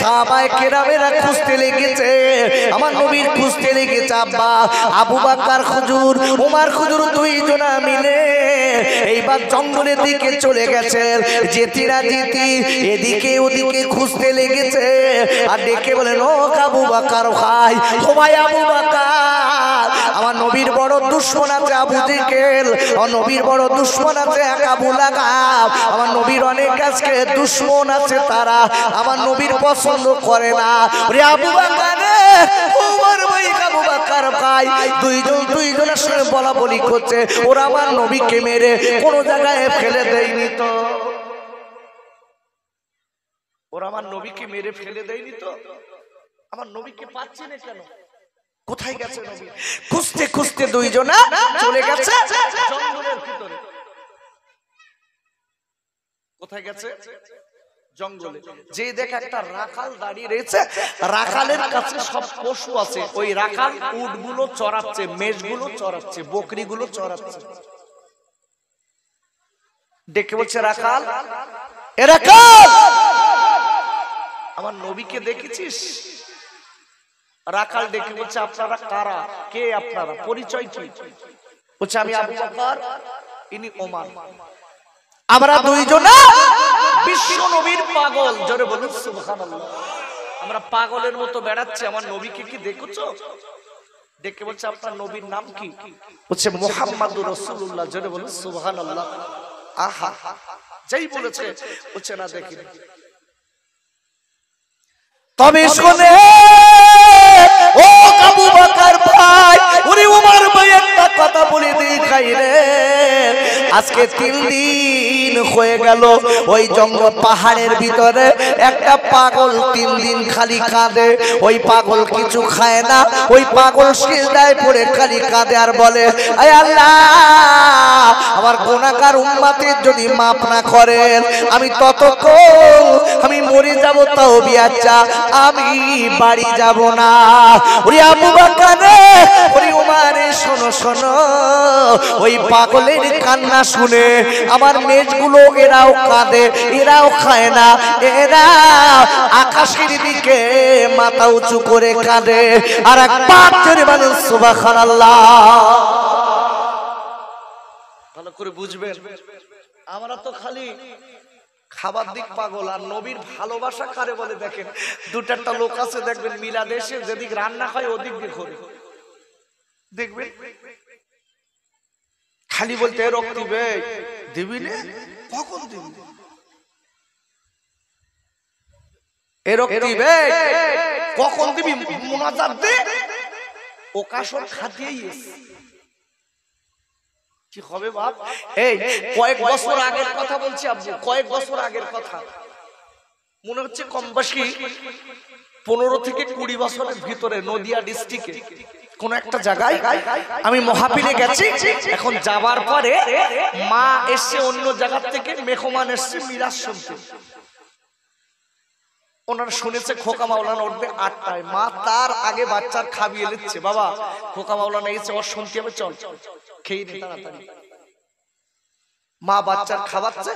সাহাবায়ে কেরামেরা খুঁজতে লেগেছে, আমার নবীর খুঁজতে লেগেছে। আব্বা আবু বকর হুজুর ওমর হুজুর দুইজনা মিলে এইবার জঙ্গলের দিকে চলে গেছে। যেতে না যেতে এদিকে ওদিকে খুঁজতে লেগেছে আর ডেকে বলেন, ও আবু বকর ভাই, ও ভাই আবু বকর, আমার নবীর বড় দুশমন আছে আবু জেহেল, আমার নবীর বড় দুশমন আছে আবু লাহাব, আমার নবীর অনেক আজকে দুশমন আছে, তারা আমার নবীর পছন্দ করে না। ওরে আবু বকর রে, ওমর ভাই আবু বকর ভাই, দুইজনের সঙ্গে বলা বলি করছে, ওরা আমার নবীকে মেরে কোন জায়গায় ফেলে দেয়নি তো, ওরা আমার নবীকে মেরে ফেলে দেয়নি তো, আমার নবীকে পাচ্ছি না কেন, কোথায় গেছে নবী? খুঁজতে খুঁজতে দুইজনা চলে গেছে জঙ্গলের ভিতরে। কোথায় গেছে? জঙ্গলে। যে দেখে একটা রাখাল দাঁড়িয়ে রয়েছে, রাখালের কাছে সব পশু আছে, ওই রাখাল উটগুলো চড়াচ্ছে, মেষগুলো চড়াচ্ছে, বকরিগুলো চড়াচ্ছে। ডেকে বলছে, রাখাল, এ রাখাল, আমার নবীকে দেখেছিস? রাখাল ডেকে বলছে, আপনারা কারা, কে আপনারা, পরিচয় কি? বলছে, আমি আবু বকর, ইনি ওমর, আমরা দুইজনা বিশ্ব নবীর পাগল। জোরে বলুন সুবহানাল্লাহ। আমরা পাগলের মতো বেড়াচ্ছি, আমার নবীকে কি দেখেছো? ডেকে বলছে, আপনার নবীর নাম কি? বলছে, মুহাম্মাদুর রাসূলুল্লাহ। জোরে বলুন সুবহানাল্লাহ। আহা, যেই বলেছে বলছে, না দেখি। তবে শুনে ও আবু বকর ভাই, ওরে ওমর ভাই, একটা কথা বলে দেখাই রে, আজকে 3 দিন হয়ে গেল ওই জঙ্গল পাহাড়ের ভিতরে একটা পাগল 3 দিন খালি কাঁদে। ওই পাগল কিছু খায় না, ওই পাগল সিজদায় পড়ে খালি কাঁদে আর বলে, আয় আল্লাহ, আমার গুনাহগার উম্মতের যদি মাফ না করেন, আমি ততক্ষণ আমি মরে যাব, তাও বিয়াচ্চা আমি বাড়ি যাব না। ওরে আবু বকর রে, ওরে ওমর রে, শোনো শোনো, ওই পাগলের কান্না শুনে আমার মেজগুলো এরাও কাঁদে, এরাও খায় না, এরা আকাশের দিকে মাথা উঁচু করে কাঁদে। আর একবার জোরে বলুন সুবহানাল্লাহ। ভালো করে বুঝবেন, আমরা তো খালি খাবার দিক পাগল, আর নবীর ভালোবাসা কারে বলে দেখেন। 2-4টা লোক আছে দেখবেন মিলাদে এসে যেদিক রান্না হয় ওদিক দিয়ে ঘোরে, দেখবেন খালি বলতে, রক্ত দিবে, দিবি না, কখন দিবি, এ রক্ত দিবে, কখন দিবি, মুনাজাত দে, ওকাশন খাতিয়েই কি হবে বাপ। এই কয়েক বছর আগের কথা বলছি আব্বু, কয়েক বছর আগের কথা, মনে হচ্ছে কম বেশি 15 থেকে 20 বছরের ভিতরে নদিয়া ডিস্ট্রিক্টে কোন একটা জায়গায় আমি মহাপিলে গেছি। এখন যাবার পরে মা এসে অন্য জায়গা থেকে, মেহমান এসছে মিরাজ শুনতে। ওনারা শুনেছে খোকা মাওলানা উঠবে 8টায়, মা তার আগে বাচ্চার খাবিয়ে নিচ্ছে, বাবা খোকা মাওলানা এসে, ওর শুনতে হবে, চল খেয়ে নে তাড়াতাড়ি। মা বাচ্চার খাওয়াচ্ছে,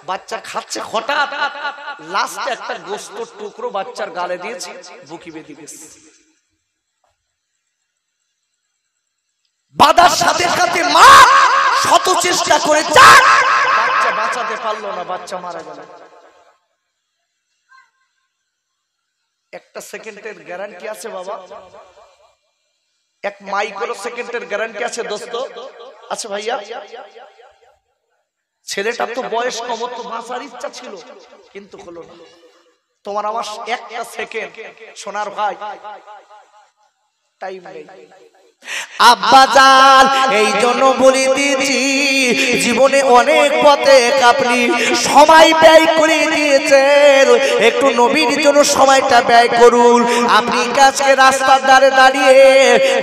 বাচ্চা খাচ্ছে, হঠাৎ লাস্টে একটা গোস্তের টুকরো বাচ্চার গালে দিয়েছে, বুকি বেঁধে গেছে। বাধার সাথে সাথে মা শত চেষ্টা করে বাচ্চা বাঁচাতে পারলো না, বাচ্চা মারা গেল। 1 সেকেন্ডের গ্যারান্টি আছে বাবা, 1 মাইক্রো সেকেন্ডের গ্যারান্টি আছে দোস্ত, আছে ভাইয়া। ছেলেটার তো বয়স কম, তো বাঁচার ইচ্ছা ছিল কিন্তু হলো না। তোমার আমার 1 সেকেন্ড সোনার ভাই টাইম নেই। আব্বাজান এই জন্য বলে দিয়েছি, জীবনে অনেক পথে আপনি সময় ব্যয় করে দিয়েছেন, একটু নবীর জন্য সময়টা ব্যয় করুন। আপনি কাছে রাস্তার ধারে দাঁড়িয়ে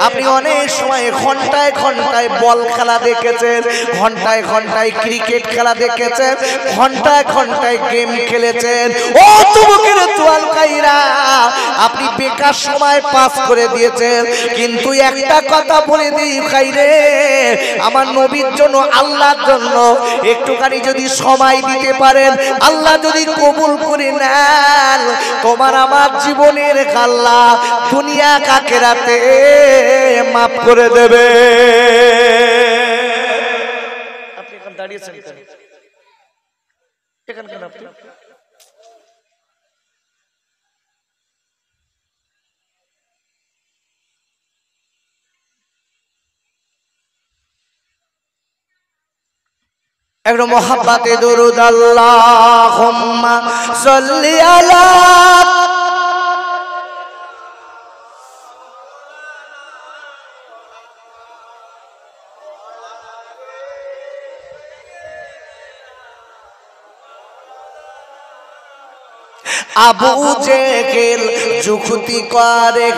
আপনি অনেক সময় ঘন্টায় ঘন্টায় বল খেলা দেখেছেন, ঘন্টায় ঘন্টায় ক্রিকেট খেলা দেখেছেন, ঘন্টায় ঘন্টায় গেম খেলেছেন। ও যুবকের তোয়াল কাইরা, আপনি বেকার সময় পাস করে দিয়েছেন, কিন্তু একটা কথা বলে দিই খাইরে, আমার নবীর জন্য আল্লাহর জন্য একটুখানি যদি সময় দিতে পারেন, আল্লাহ যদি কবুল করে নেন, তোমার আমার জীবনের আল্লাহ দুনিয়া আখিরাতে মাফ করে দেবে। আপনি এখন দাঁড়িয়েছেন কেন? এখান কেন আপনি? একটু মোহাব্বতে দুরুদ আল্লাহুম্মা সাল্লি আলা আবু জেহেল যুক্তি করে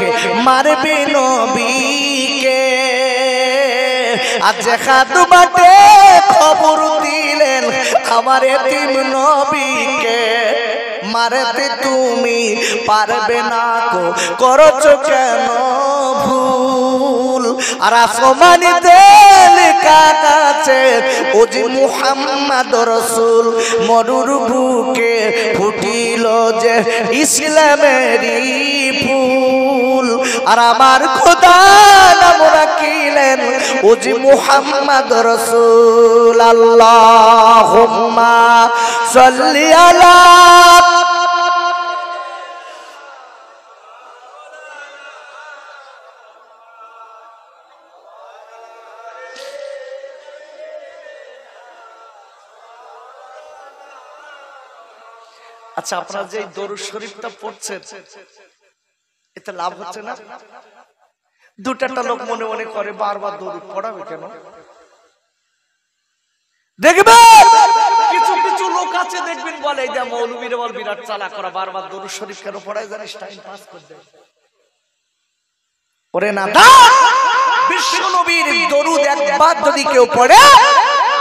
মারবে নবীকে, আজ খাদু বাটে খবর দিলেন আমার এতিম নবীকে, মারতে তুমি পারবে না কো করছো কেন ভুল, আর আসমানিতে লেখা আছে ও যে মুহাম্মদ রাসূল, মরুর বুকে ফুটিল যে ইসলামেরই ফুল, আর আমার খোদা নাম রাখিলেন ও যে মুহাম্মদ রাসূল। আল্লাহুম্মা সাল্লি আলা। আচ্ছা, আপনারা যে দরুদ শরীফটা পড়ছেন এতে লাভ হচ্ছে না? দুটাটা লোক মনে মনে করে বারবার দরুদ পড়াবে কেন? দেখবেন কিছু কিছু লোক আছে, দেখবেন বলে এই যে মৌলবীরা বল বিরাট চালাক করা, বারবার দরুদ শরীফ কেন পড়ায় জানিস? টাইম পাস করতে। ওরে না, বিশ্ব নবীর দরুদ একবার যদি কেউ পড়ে,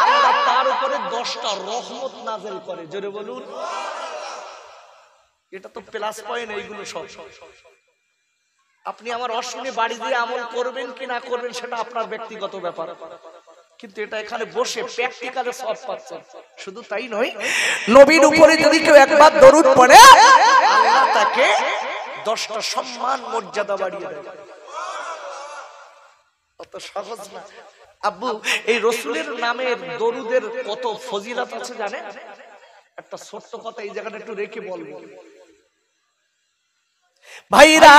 আল্লাহ তার উপরে 10টা রহমত নাযিল করে। জোরে বলুন। এটা তো প্লাস পয়েন্ট। এইগুলো সব আপনি আমার অশুনে বাড়ি দিয়ে আমল করবেন কি না করবেন সেটা আপনার ব্যক্তিগত ব্যাপার, কিন্তু এটা এখানে বসে প্র্যাকটিক্যালে সব পাচ্ছেন। শুধু তাই নয়, নবীর উপরে যদি কেউ একবার দরুদ পড়ে, আল্লাহ তাকে 10টা সম্মান মর্যাদা বাড়িয়ে দেয়। অত সহজ না আব্বু। এই রাসূলের নামের দরুদের কত ফজিলত আছে জানেন? একটা ছোট্ট কথা এই জায়গাটা একটু রেখে বলবো ভাইরা,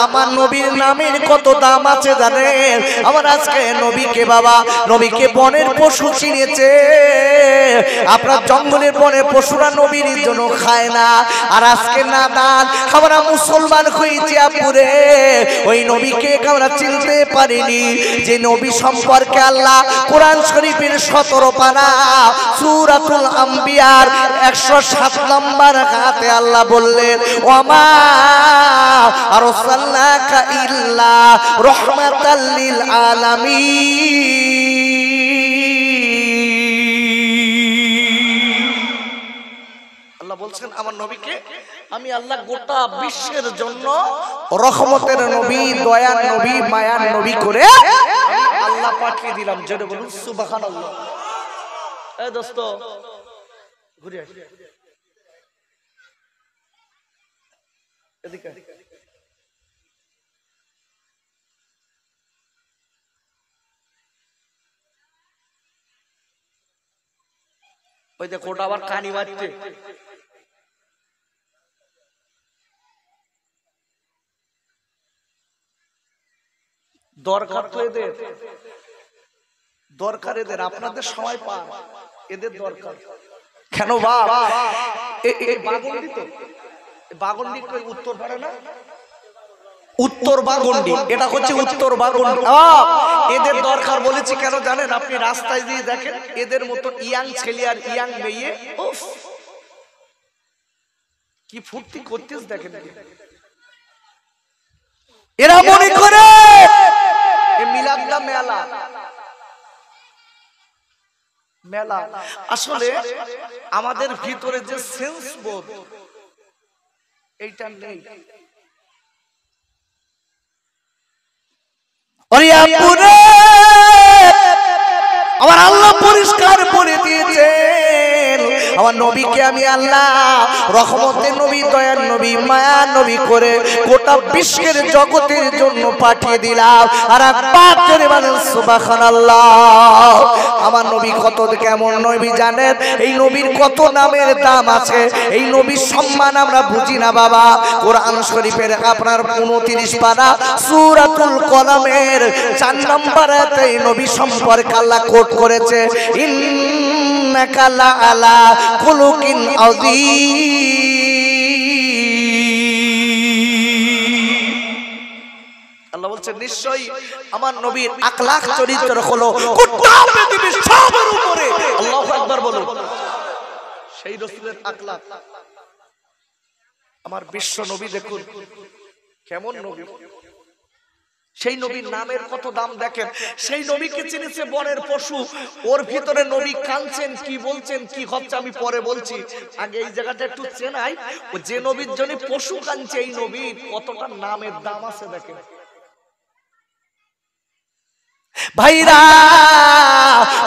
আমার নবীর নামের কত দাম আছে জানেন? আমার আজকে নবীকে বাবা, নবীকে বনের পশু চিনেছে। আপনার জঙ্গলের বনের পশুরা নবীর জন্য খায় না, আর আজকে না দান আমরা মুসলমান হয়েছি আপুরে, ওই নবীকে আমরা চিনতে পারিনি। যে নবী সম্পর্কে আল্লাহ কোরআন শরীফের 17 পারা সূরাতুল আম্বিয়ার 107 নম্বর আয়াতে আল্লাহ বললেন, ওমা আরসালনাকা ইল্লা রাহমাতাল লিল আলামিন। আল্লাহ বলছেন আমার নবীকে আমি আল্লাহ গোটা বিশ্বের জন্য রহমতের নবী, দয়ার নবী, মায়ার নবী করে আল্লাহ পাঠিয়ে দিলাম। জোরে বলুন সুবহানাল্লাহ। এই দোস্ত ঘুরে আয় এদিকে। ওই যে কোটা আবার কানি বাজছে। দরকার তো এদের, দরকার এদের, আপনাদের সময় পান, এদের দরকার কেন বাপ? বাগন্ডি তো, বাগন্ডি উত্তর পারে না, উত্তর বাগন্ডি, এটা হচ্ছে উত্তর বাগন্ডি। এদের দরকার বলেছি কেন জানেন? আপনি রাস্তায় দিয়ে দেখেন এদের মতো ইয়াং ছেলে আর ইয়াং মেয়ে কি ফুর্তি করতেছ দেখেন। এরা মনে করে মিলাদটা মেলা মেলা। আসলে আমাদের ভিতরে যে সেন্স বোধ, এইটা নেই। আমার আল্লাহ পরিষ্কার বলে দিয়েছেন, আমার নবীকে আমি আল্লাহ রহমতের নবী, দয়ার নবী, মায়ার নবী করে গোটা বিশ্বের জগতের জন্য পাঠিয়ে দিলাম। আর একবার জোরে বলেন সুবহানাল্লাহ। আমার নবী কত কেমন নবী জানেন? এই নবীর কত নামের দাম আছে, এই নবীর সম্মান আমরা বুঝি না বাবা। কোরআন শরীফের আপনার 29 পারা সূরাতুল কলমের 4 নম্বর আয়াতে এই নবী সম্পর্কে আল্লাহ কোট করেছে, ইন্নাকা লাআলা খুলুকিন আযীম। আল্লাহ বলছেন নিশ্চয়ই আমার নবীর আখলাক চরিত্র হলো গোটা পৃথিবীর সবার উপরে। আল্লাহু আকবার বলুন। সেই রাসূলের আখলাক, আমার বিশ্ব নবী দেখুন কেমন নবী। সেই নবীর নামের কত দাম দেখেন। সেই নবীকে চিনেছে বনের পশু, ওর ভিতরে নবী কাঁদছেন, কি বলছেন, কি হচ্ছে আমি পরে বলছি। আগে এই জায়গাটা একটু চেনাই, ও যে নবীর জন্য পশু কাঁদছে, এই নবীর কতটা নামের দাম আছে দেখেন ভাইরা।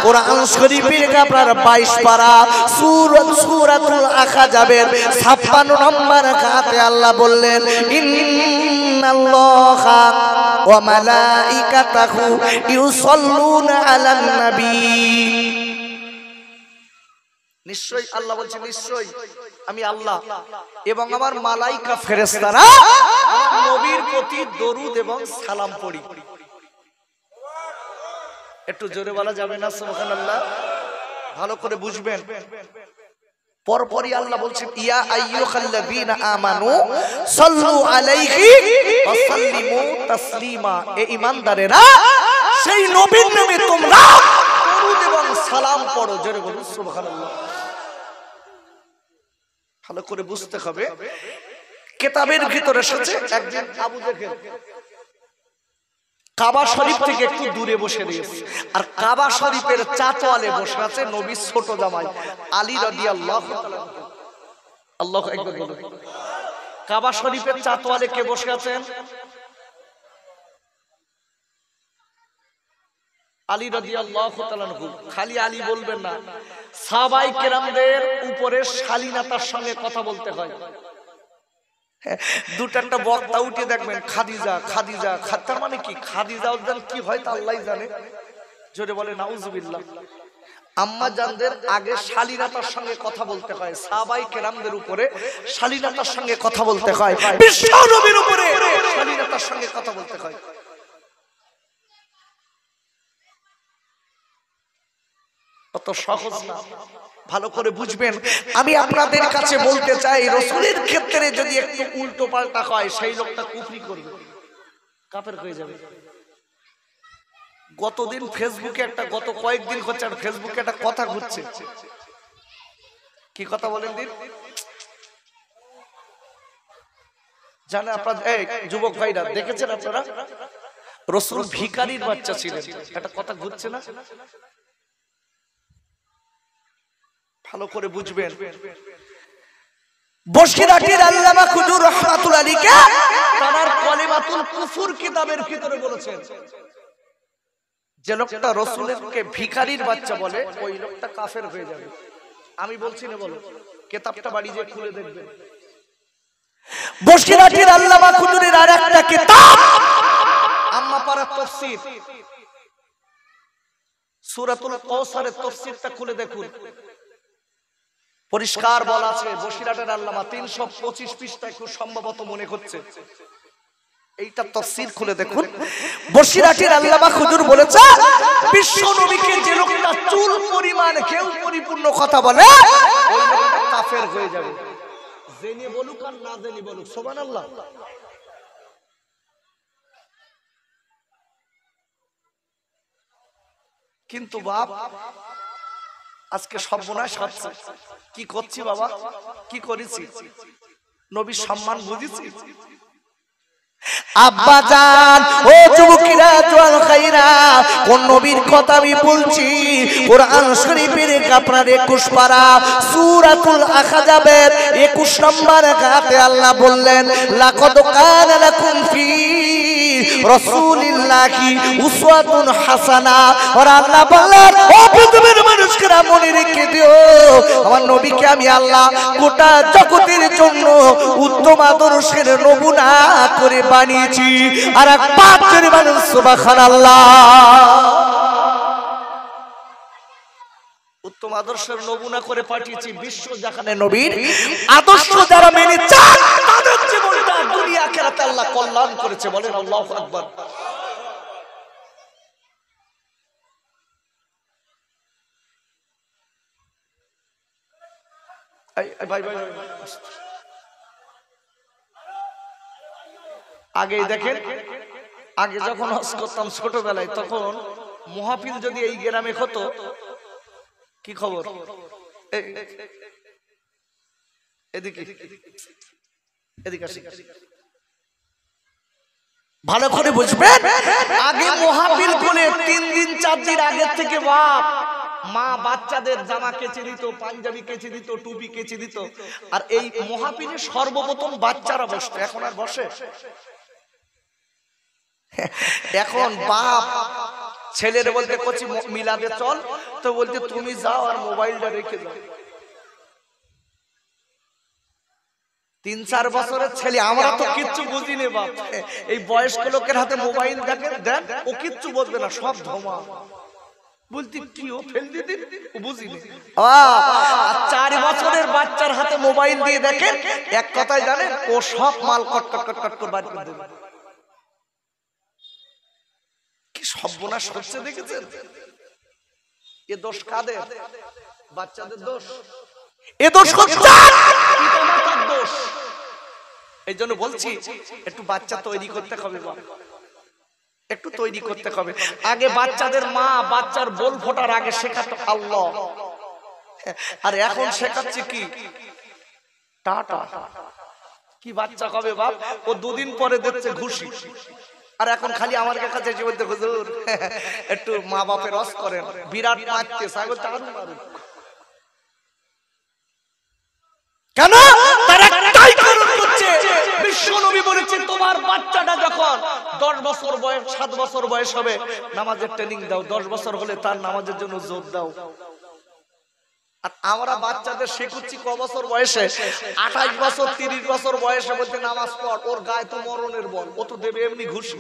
কোরআন শরীফের আপনার 22 পারা সূরাতুল আহজাবের 56 নম্বর আয়াতে আল্লাহ বললেন, ইন্নাল্লাহা ওয়া মালাইকাতাহু ইউসাল্লুনা আলান নবী। নিশ্চয়ই আল্লাহ বলছেন, নিশ্চয়ই আমি আল্লাহ এবং আমার মালাইকা ফেরেশতারা নবীর প্রতি দরুদ এবং সালাম পড়ি। একটু জোরে বলা যাবে না সুবহানাল্লাহ? ভালো করে বুঝবেন। পরপরই আল্লাহ বলছেন, ইয়া আইয়ুহাল্লাযীনা আমানু সাল্লু আলাইহি ওয়া সাল্লিমু তাসলিমা। এই ঈমানদারেরা সেই নবীর নামে তোমরা দরুদ এবং সালাম পড়ো। জোরে বলুন সুবহানাল্লাহ। ভালো করে বুঝতে হবে। কিতাবের ভিতরে এসেছে একদিন আবু জেহেল কাবা শরীফ থেকে একটু দূরে বসে রয়েছে, আর কাবা শরীফের চাচোয়ালে বসে আছে নবীর ছোট জামাই আলী রাদিয়াল্লাহু তাআলা। আল্লাহু আকবার বলুন। কাবা শরীফের চাচোয়ালে কে বসে আছেন? আলী রাদিয়াল্লাহু তাআলা। খালি আলী বলবেন না, সাহাবায়ে কেরামদের উপরে শালীনতার সঙ্গে কথা বলতে হয়। দুটো একটা বক্তা উঠে দেখবেন খাদিজা খাদিজা, তার মানে কি খাদিজা কি হয় তা আল্লাহই জানে। জোরে বলে নাউজুবিল্লাহ। আম্মা জানদের আগে শালীনতার সঙ্গে কথা বলতে হয়, সাহাবায়ে কেরামদের উপরে শালীনতার সঙ্গে কথা বলতে হয়, বিশ্ব নবীর উপরে শালীনতার সঙ্গে কথা বলতে হয়। অত সহজ না, ভালো করে বুঝবেন। আমি আপনাদের কাছে বলতে চাই, রাসূলের ক্ষেত্রে যদি একটু উল্টো পাল্টা হয়, সেই লোকটা কুফরি করবে, কাফের হয়ে যাবে। গতদিন ফেসবুকে গত কয়েকদিন হচ্ছে ফেসবুকে একটা কথা ঘুরছে। কি কথা বলেন দিন? জানে আপনারা, এই যুবক ভাইরা দেখেছেন আপনারা, রাসূল ভিখারির বাচ্চা ছিলেন, একটা কথা ঘুরছে না? ভালো করে বুঝবেন। বসিরহাটের আল্লামা হুজুর রাহমাতুল্লাহ আলাইহি তার কালিমাতুল কুফর কিতাবের ভিতরে বলেছেন, যে লোকটা রাসূলকে ভিখারির বাচ্চা বলে ওই লোকটা কাফের হয়ে যাবে। আমি বলছি না, বলো কিতাবটা বাড়ি যে খুলে দেখবেন। বসিরহাটের আল্লামা হুজুরের আরেকটা কিতাব আম্মা পারা তাফসীর, সূরাতুল কাউসারের তাফসীরটা খুলে দেখুন, পরিষ্কার বলা আছে। বসিরহাটের আল্লামা 325 পৃষ্ঠায় খুব সম্ভবত মনে হচ্ছে, এইটা তাফসীর খুলে দেখুন। বসিরহাটের আল্লামা হুজুর বলেছে, বিশ্ব নবীকে যে লোকটা চুল পরিমাণ কেউ পরিপূর্ণ কথা বলে ওই লোকটা কাফের হয়ে যাবে, জেনে বলুক আর না জেনে বলুক। সুবহানাল্লাহ। কিন্তু বাপ আজকে সর্বনাশ হচ্ছে। কি করছি বাবা, কি করেছি? নবীর সম্মান বুঝেছি? আব্বা জান, ও যুবকেরা, জোয়ান খাইরা, কোন নবীর কথা আমি বলছি? কোরআন শরীফের আপনার 21 পারা সূরাতুল আহজাবের 21 নম্বর আয়াতে আল্লাহ বললেন, লাকাদ কানা লাকুম ফি রাসূলিল্লাহি উসওয়াতুন হাসানা। আর আল্লাহ বললেন, ও পৃথিবীর মানুষরা মনে রেখে দিও, আমার নবীকে আমি আল্লাহ গোটা জগতের জন্য উত্তম আদর্শের নমুনা করে বানিয়েছি। আর এক পাত্রের মানুষ সুবহানাল্লাহ। উত্তম আদর্শের নমুনা করে পাঠিয়েছি বিশ্ব যেখানে নবীর আদর্শ যারা মেনে চান তাদের জীবনটা দুনিয়া আখিরাতে আল্লাহ কল্যাণ করেছে। বলেন আল্লাহু আকবার। ভাই ভাই আগে দেখেন, আগে যখন হজ করতাম ছোটবেলায়, তখন মুহাফিল যদি এই গ্রামে হতো, কি খবর? এদিকে এদিকে আসি, ভালো করে বুঝবেন। আগে মুহাফিল কোলে 3 দিন 4 দিন আগের থেকে বাপ মা বাচ্চাদের জামা কেচে দিত, পাঞ্জাবি কেচে দিত, টুপি কেচে দিত। আর এই মুহাফিলে সর্বপ্রথম বাচ্চারা বসতো। এখন আর বসে? এখন বাপ ছেলের বলতে কচি মিলাদে চল, তো বলতে তুমি যাও আর মোবাইলটা রেখে যাও। 3-4 বছরের ছেলে, আমরা তো কিচ্ছু বুঝি না বাপ। এই বয়স্ক লোকের হাতে মোবাইল দেন, ও কিচ্ছু বুঝবে না, সব ধোঁয়া। বলতে কি ও ফেল দিদি, ও বুঝিনি। 4 বছরের বাচ্চার হাতে মোবাইল দিয়ে দেখেন, এক কথায় জানেন, ও সব মাল কট কট কট কট করে বার করে দেবে। কি সর্বনাশ হচ্ছে দেখেছেন? এ দোষ কাদের? বাচ্চাদের দোষ? এ দোষ হচ্ছে পিতামাতার দোষ। এই জন্য বলছি, একটু বাচ্চা তৈরি করতে হবে, একটু তৈরি করতে হবে। আগে বাচ্চাদের মা বাচ্চার বোল ফোটার আগে শেখাতো আল্লাহ, আর এখন শেখাচ্ছে কি? টাটা। কি বাচ্চা কবে বাপ? ও 2 দিন পরে দিচ্ছে ঘুষি। আর এখন খালি আমার কাছে এসে বলতে, হুজুর একটু মা বাপের রস করেন, বিরাট মারতে সাগর চারু মারুক। কেন? তারা একটাই কারণ করছে, বিশ্ব নবী বলেছেন তোমার বাচ্চাটা যখন 10 বছর বয়স, 7 বছর বয়স হবে, নামাজের ট্রেনিং দাও। 10 বছর হলে তার নামাজের জন্য জোর দাও। আর আমরা বাচ্চাদের শেখাচ্ছি ক বছর বয়সে? 28 বছর 30 বছর বয়সে বলতে নামাজ পড়, ওর গায়ে তো মরণের বল, ও তো দেবে এমনি ঘুষি।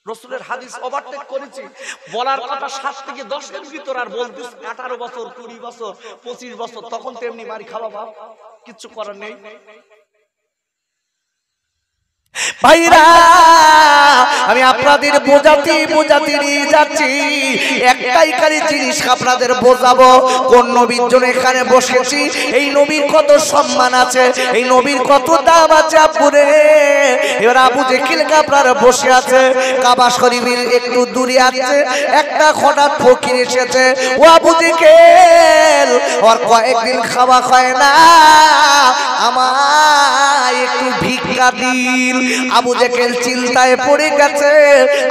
রাসূলের হাদিস ওভারটেক করেছি, বলার কথা 7 থেকে 10 এর ভিতর, আর বলতিস 18 বছর 20 বছর 25 বছর, তখন তো এমনি মারি খাওয়া বাপ, কিচ্ছু করার নেই। ভাইরা, আমি আপনাদের বোঝাতে নিয়ে যাচ্ছি। একটাই খালি জিনিস আপনাদের বোঝাবো, কোন নবীর জন্য এখানে বসেছি, এই নবীর কত সম্মান আছে, এই নবীর কত দাম আছে। আপুরে, এবার আবু জেহেল আপনারা বসে আছে, কাবা শরীফের একটু দূরে আছে, একটা হঠাৎ ফকির এসেছে। ও আবু জেহেল, আর কয়েকদিন খাওয়া হয় না, আমায় একটু ভিক্ষা দিন। আবু জেহেল চিন্তায় পড়ে গেছে,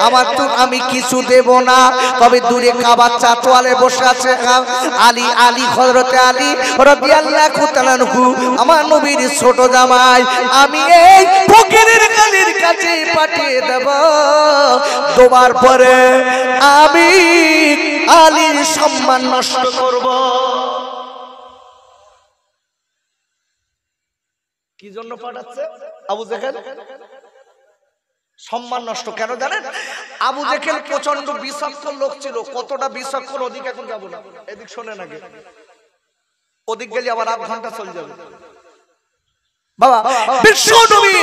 আমার তো আমি কিছু দেব না। তবে দূরে কাবার চাতওয়ালে বসে আছে আলী, হযরতে আলী রাদিয়াল্লাহু তাআলা আনহু, আমার নবীর ছোট জামাই। আমি এই ফকিরের গালির কাছে পাঠিয়ে দেব, তোমার পরে আমি আলীর সম্মান নষ্ট করব। কি জন্য পাঠাচ্ছে আবু জেহেল? সম্মান নষ্ট। কেন জানেন? আবু জেহেল প্রচন্ড বিচক্ষণ লোক ছিল। কতটা বিচক্ষণ ওদিকে এখন যাব না, এদিক শোনেন আগে, ওদিক গেলে আবার 8 ঘন্টা চলে যাবে। বাবা, বিশ্ব নবী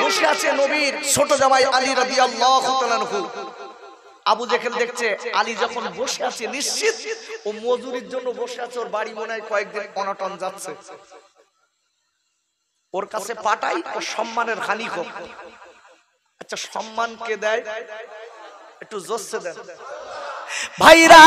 বসে আছে, নবীর ছোট জামাই আলী রাদিয়াল্লাহু তাআলা আনহু। আবু জেহেল দেখছে আলী যখন বসে আছে, নিশ্চিত ও মজুরির জন্য বসে আছে, ওর বাড়ি মনে হয় কয়েকদিন অনটন যাচ্ছে, ওর কাছে পাঠাই, ও সম্মানের হানি হোক। আচ্ছা, সম্মান কে দেয়? একটু জোরসে দেন। ভাইরা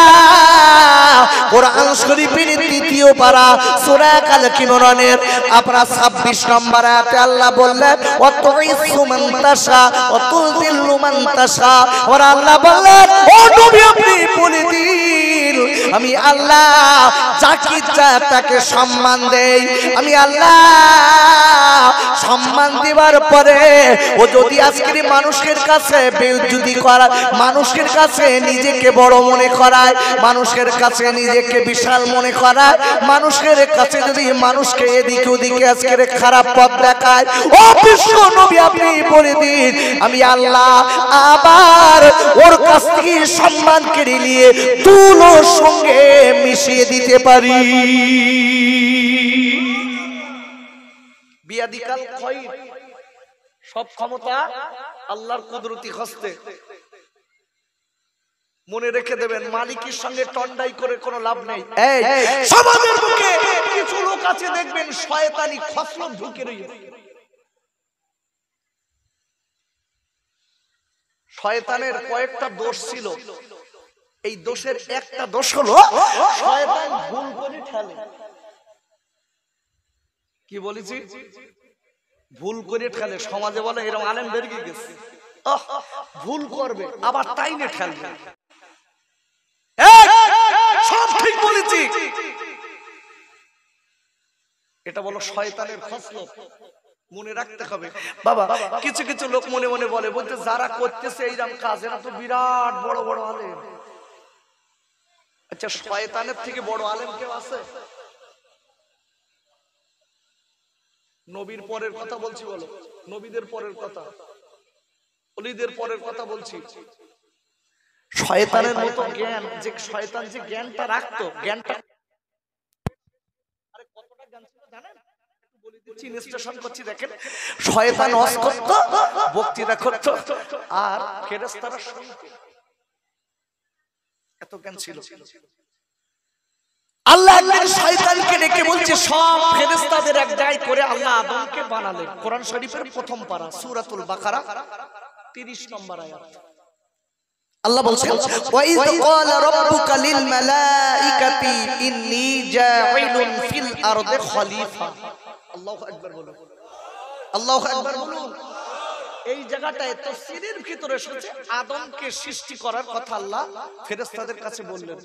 কোরআন শরীফের তৃতীয় পারা সূরা আল ইমরানের আপনারা 26 নম্বর আয়াতে আল্লাহ বললেন ওয়াতুইসু মান তাশা ওয়া তুযিল্লু মান তাশা। আর আল্লাহ বললেন ও নবী আপনি বলে দিন আমি আল্লাহ যাকে ইচ্ছা তাকে সম্মান দেই। আমি আল্লাহ সম্মান দেওয়ার পরে ও যদি আজকের মানুষের কাছে বেইজ্জতি করা, মানুষের কাছে নিজেকে বড় মনে করায়, মানুষের কাছে নিজেকে বিশাল মনে করায়, মানুষের কাছে যদি মানুষকে এদিকে ওদিকে আজকের খারাপ পথ দেখায়, ও বিশ্ব নবী আপনি বলে দিন আমি আল্লাহ আবার ওর কাছ থেকে সম্মান কেড়ে নিয়ে তুলোর সঙ্গে মিশিয়ে দিতে পারি। বিয়াদিকাল খায়র, সব ক্ষমতা আল্লাহর কুদরতি হস্তে। মনে রেখে দেবেন মালিকের সঙ্গে টন্ডাই করে কোনো লাভ নেই। সমাজের বুকে কিছু লোক আছে দেখবেন শয়তানি খসলত ঢুকে রয়েছে। শয়তানের কয়েকটা দোষ ছিল, এই দোষের একটা দোষ হলো শয়তান ভুল করে ঠেলে। কি বলেছি? ভুল করে ঠেলে। সমাজে বলে এরকম আলেম বেরিয়ে গেছে, ভুল করবে আবার তাই না ঠেলবে। সব ঠিক বলেছি, এটা বলো শয়তানের খসলত। মনে রাখতে হবে বাবা। কিছু কিছু লোক মনে মনে বলে বলতে যারা করতেছে এইরকম কাজ এরা তো বিরাট বড় বড় আলেম। আচ্ছা শয়তানের থেকে বড় আলেম কেউ আছে? নবীর পরের কথা বলছি, বলো নবীদের পরের কথা, ওলিদের পরের কথা বলছি। শয়তানের মতো জ্ঞান, যে শয়তান যে জ্ঞানটা রাখতো, জ্ঞানটা আরে কতটা জ্ঞান ছিল জানেন? একটু বলে দিচ্ছি, ইনস্ট্রাকশন করছি দেখেন। শয়তান ওয়াজ করত, বক্তৃতা করত, আর ফেরেশতারা শুনতো। এত জ্ঞান ছিল। আল্লাহ একদিন শয়তানকে ডেকে বলছে সব ফেরেশতাদের এক জায়গায় করে আল্লাহ আদমকে বানালেন। কোরআন শরীফের প্রথম পারা সূরাতুল বাকারা 30 নম্বর আয়াত। আল্লাহ বলছেন ওয়া ইয ক্বালা রাব্বুকা লিল মালাইকাতি ইন্নী জাঈলুন ফিল আরদি খলিফা। আল্লাহু আকবার বলুন, আল্লাহু আকবার বলুন। এই জায়গাটায় তাফসীরের ভিতরে এসেছে আদমকে সৃষ্টি করার কথা আল্লাহ ফেরেশতাদের কাছে বললেন।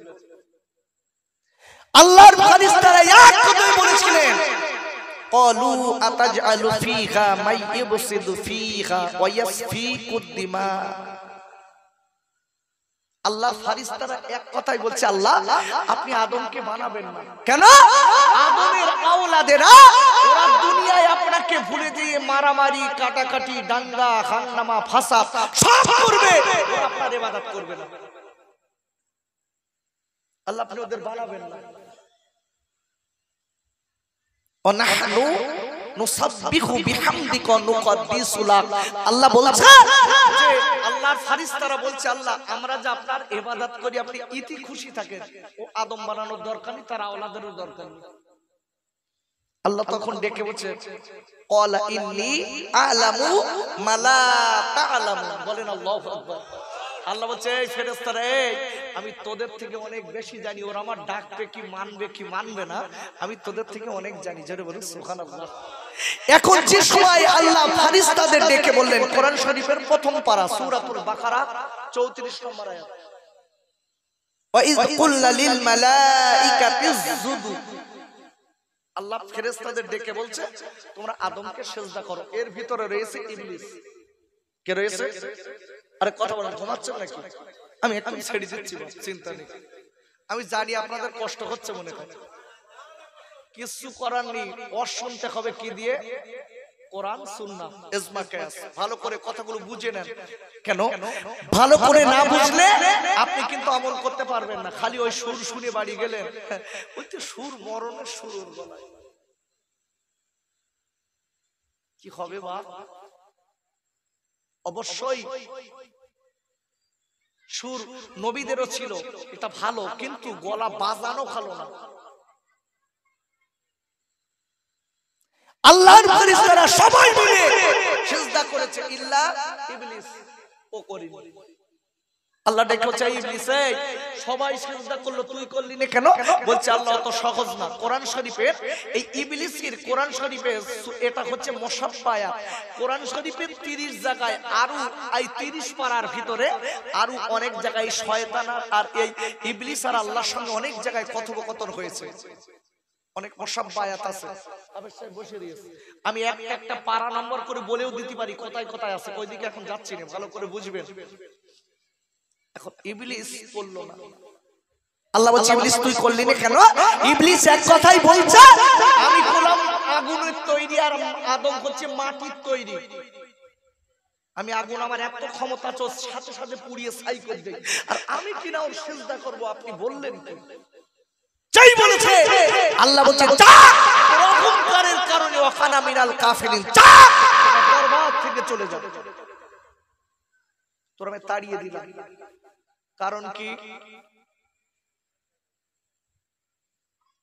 আল্লাহর ফেরেশতারা এক কথাই বলেছিলেন ক্বালু আতাজআলু ফীহা মাই ইবসিদু ফীহা ওয়া ইয়াসফিকুদ দিমা। আল্লাহ ফেরেশতারা এক কথাই বলছে আল্লাহ আপনি আদমকে বানাবেন না কেন? আদমের আওলাদেরা ওরা দুনিয়ায় আপনাকে ভুলে দিয়ে মারামারি, কাটাকাটি, দাঙ্গা, হাঙ্গামা, ফাসাদ সব করবে, ওরা আপনার ইবাদত করবে না। আল্লাহ আপনি ওদের বানাবেন না। ওয়ানাহনু নুসাব্বিহু বিহামদিকা ওয়া নুকদ্দিসু লাক। আল্লাহ বলছে যে আল্লাহর ফেরেশতারা বলছে আল্লাহ আমরা যে আপনার ইবাদত করি আপনি ইতি খুশি থাকেন, ও আদম বানানোর দরকার নেই, তার আওলাদেরও দরকার নেই। আল্লাহ তখন ডেকে বলছে ক্বালা ইন্নী আ'লামু মা লা তা'লামুন। বলেন আল্লাহু আকবার। আল্লাহ বলছে এই ফেরেশতারা এই আমি তোদের থেকে অনেক বেশি জানি, ওরা আমার ডাকবে কি মানবে কি মানবে না আমি তোদের থেকে অনেক জানি। জোরে বলুন সুবহানাল্লাহ। এখন যে সময় আল্লাহ ফেরেশতাদের ডেকে বললেন, কোরআন শরীফের প্রথম পারা সূরাতুল বাকারা 34 নম্বর আয়াত, ওয়া ইয কুলনা লিল মালাইকাতি ইসজুদু। আল্লাহ ফেরেশতাদের ডেকে বলছে তোমরা আদমকে সিজদা করো। এর ভিতরে রয়েছে ইবলিস। কে রয়েছে? আরে কথা বলেন, ঘুমাচ্ছেন নাকি? আমি একটু ছেড়ে দিচ্ছি, চিন্তা নেই। আমি জানি আপনাদের কষ্ট হচ্ছে মনে হয়, কিছু করার নেই। শুনতে হবে কি দিয়ে? কোরআন সুন্নাহ ইজমা কিয়াস। ভালো করে কথাগুলো বুঝে নেন। কেন? ভালো করে না বুঝলে আপনি কিন্তু আমল করতে পারবেন না। খালি ওই সুর শুনে বাড়ি গেলেন, ওই তো সুর মরণের সুর গলায় কি হবে বাপ? অবশ্যই সুর নবীদেরও ছিল, এটা ভালো, কিন্তু গলা বাজানো ভালো না। আল্লাহর ফেরেশতারা সবাই মিলে সিজদা করেছে ইল্লা ইবলিস, ও করেনি। আল্লাহ ডেকে বলছে ইবলিস এই সবাই সিজদা করলো তুই করলি না কেন? বলছে আল্লাহ অত সহজ না। কোরআন শরীফের এই ইবলিসের কোরআন শরীফে এটা হচ্ছে মুসাফফায়াত। কোরআন শরীফের 30 জায়গায় আরো এই 30 পারার ভিতরে আরো অনেক জায়গায় শয়তান আর এই ইবলিস আর আল্লাহর সঙ্গে অনেক জায়গায় কথোপকথন হয়েছে, অনেক মুসাফফায়াত আছে। অবশ্যই বসে রয়েছে, আমি একটা পারা নম্বর করে বলেও দিতে পারি কোথায় কোথায় আছে, ওইদিকে এখন যাচ্ছি না, ভালো করে বুঝবেন। এখন ইবলিস বলল না, আল্লাহ বলছে ইবলিস তুই করলি না কেন? ইবলিস এক কথাই বলছে আমি গোলাম আগুনের তৈরি আর আদম হচ্ছে মাটির তৈরি। আমি আগুন আমার এত ক্ষমতা আছে সাথে সাথে পুড়িয়ে ছাই করে দেই, আর আমি কিনা ওর সিজদা করব? আপনি বললেন কি? যাই বলেছে আল্লাহ বলছে যা, অহংকারের কারণে ওয়াকানা মিনাল কাফিরিন, যা বরবাদ থেকে চলে যা। তোরা আমি তাড়িয়ে দিলাম। কারণ কি?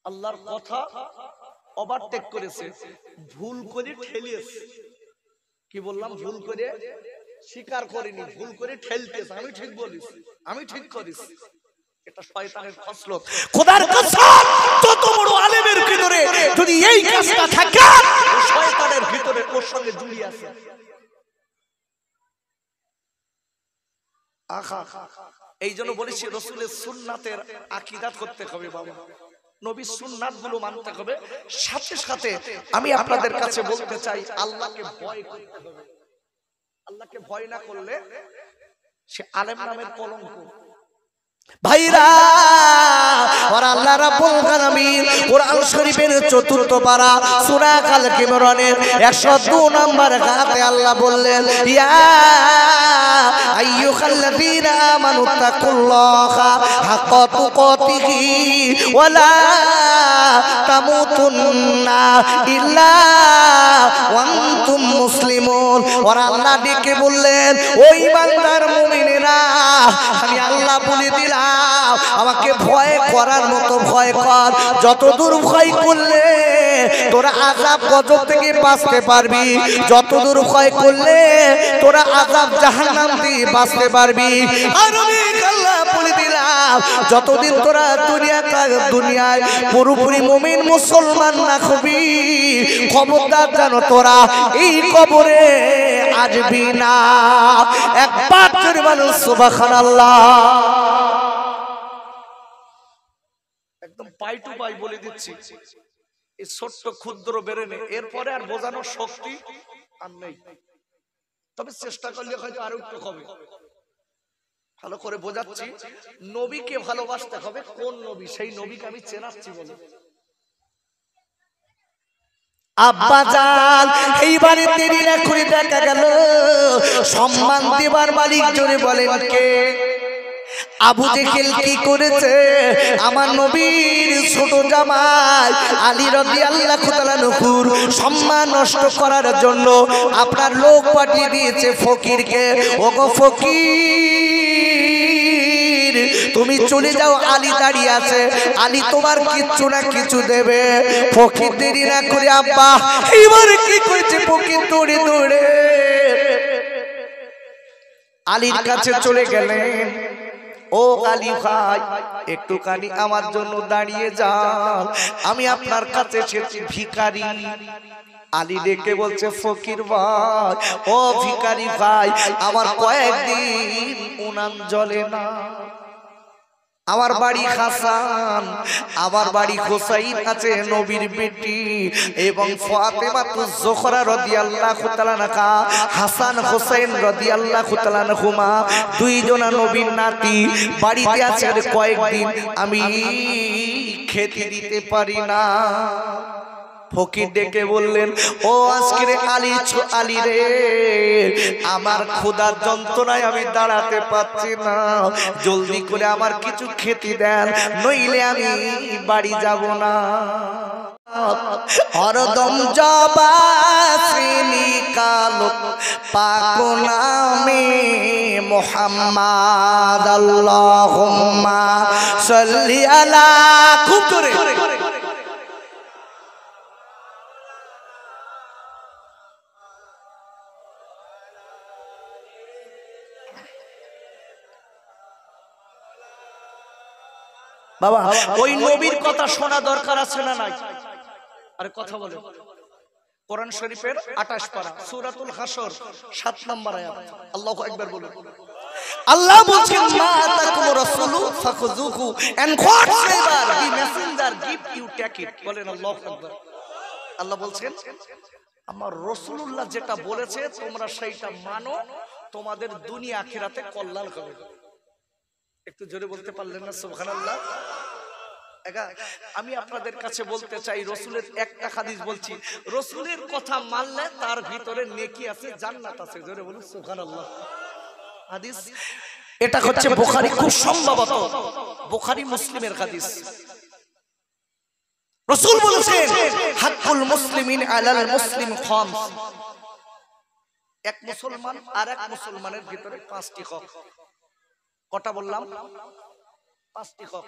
আল্লাহর কথা ওভারটেক করেছে, ভুল করে ঠেলিয়েছে। কি বললাম? ভুল করে স্বীকার করিনি, ভুল করে ঠেলতেছে। আমি ঠিক বলিস, আমি ঠিক করিস, এটা শয়তানের খসলত। খোদার কসম, যত বড় আলেমের ভিতরে যদি এই কাজটা থাকে, শয়তানের ভিতরে ওর সঙ্গে জড়িয়ে আছে। এই জন্য বলেছি রাসূলের সুন্নাতের আকীদা করতে হবে বাবা, নবীর সুন্নাত গুলো মানতে হবে। সাথে সাথে আমি আপনাদের কাছে বলতে চাই আল্লাহকে ভয় করতে হবে। আল্লাহকে ভয় না করলে সে আলেম নামের কলঙ্ক। ভাইরা আর আল্লাহ রাব্বুল আলামিন কোরআন শরীফের 4th পারা সূরা আল ইমরানের 102 নম্বর আয়াতে আল্লাহ বললেন ইয়া আইয়ুহাল্লাযীনা আমানু তাকুল্লাহা হাক্কা তুকাতিহি ওয়া লা তামুতুন্না ইল্লা ওয়া আনতুম মুসলিমুন। আর আল্লাহ ডেকে বললেন ওই বান্দার মুমিনেরা আমি আল্লাহ বলে দিলাম আমাকে ভয় করার মতো ভয় কর। যতদূর ভয় করলে তোরা আযাব গজব থেকে বাঁচতে পারবি, যতদূর ভয় করলে তোরা আযাব জাহান্নাম থেকে বাঁচতে পারবি। আর আমি আল্লাহ বলে দিলাম যতদিন তোরা দুনিয়ায় পুরোপুরি মুমিন মুসলমান না হবি, খবরদার যেন তোরা এই কবরে আসবি না। একবার জোরে বলুন সুবহানাল্লাহ। একদম পাই টু পাই বলে দিচ্ছি, এই ছোট্ট ক্ষুদ্র বেরেনে এরপরে আর বোঝানোর শক্তি আর নেই। তবে চেষ্টা করলে হয়তো আরো একটু হবে। ভালো করে বোঝাচ্ছি, নবীকে ভালোবাসতে হবে। কোন নবী? সেই নবীকে আমি চেনাচ্ছি বলে। আব্বাজান এইবারে দেরি না করে দেখা গেল সম্মান দেবার মালিক জোরে বলেন কে? আবু জেহেল কি করেছে? আমার নবীর ছোট জামাই আলী রাদিয়াল্লাহু তাআলা নূর সম্মান নষ্ট করার জন্য আপনার লোক পাঠিয়ে দিয়েছে ফকিরকে। ওগো ফকির তুমি চলে যাও, আলী দাঁড়িয়ে আছে, আলী তোমার কিচ্ছু না কিছু দেবে। ফকির দেরি না করে আব্বা এইবার কি করেছে? ফকির দৌড়ে দৌড়ে আলীর কাছে চলে গেলেন। ও আলী ভাই একটুখানি আমার জন্য দাঁড়িয়ে যান, আমি আপনার কাছে এসেছি ভিখারি। আলী ডেকে বলছে ফকির ভাই, ও ভিখারি ভাই আমার কয়েকদিন উনান জ্বলে না। আমার বাড়ি হাসান, আমার বাড়ি হোসাইন আছে নবীর বেটি, এবং ফাতেমাতুজ জোহরা রাদিয়াল্লাহু তাআলা আনহা হাসান হোসেন রাদিয়াল্লাহু তাআলা আনহুমা দুইজনা নবীর নাতি বাড়িতে আছে। কয়েকদিন আমি খেতে দিতে পারি না। ফকির ডেকে বললেন ও আজকের আলী রে, আমার ক্ষুধার যন্ত্রণায় আমি দাঁড়াতে পারছি না, জলদি করে আমার কিছু খেতে দেন, নইলে আমি বাড়ি যাব না। হরদম জবাসিনি কালো পাক নামে মুহাম্মদ আল্লাহুম্মা সাল্লি আলা। খুব করে বাবা ওই নবীর কথা শোনা দরকার আছে না নাই? আরে কথা বলে। কোরআন শরীফের 28 পারা সূরাতুল হাসর 7 নম্বর আয়াত। আল্লাহু আকবার বলুন। আল্লাহ বলছেন মা আতাকুম রাসূলু ফাখুযুহু and whatsoever the messenger give you take it। বলেন আল্লাহু আকবার। আল্লাহ বলছেন আমার রাসূলুল্লাহ যেটা বলেছে তোমরা সেইটা মানো, তোমাদের দুনিয়া আখিরাতে কল্যাণ হবে। একটু জোরে বলতে পারলেন না সুবহানাল্লাহ? আমি আপনাদের কাছে বলতে চাই রাসূলের একটা হাদিস বলছি, রাসূলের কথা মানলে তার ভিতরে নেকি আছে, জান্নাত আছে। জোরে বলুন সুবহানাল্লাহ। হাদিস এটা হচ্ছে বুখারী, খুব সম্ভবত বুখারী মুসলিমের হাদিস। রাসূল বলেছেন হাক্কুল মুসলিমিন আলাল মুসলিম খামস। এক মুসলমান আর এক মুসলমানের ভিতরে 5টি হক। কটা বললাম? 5টি হক।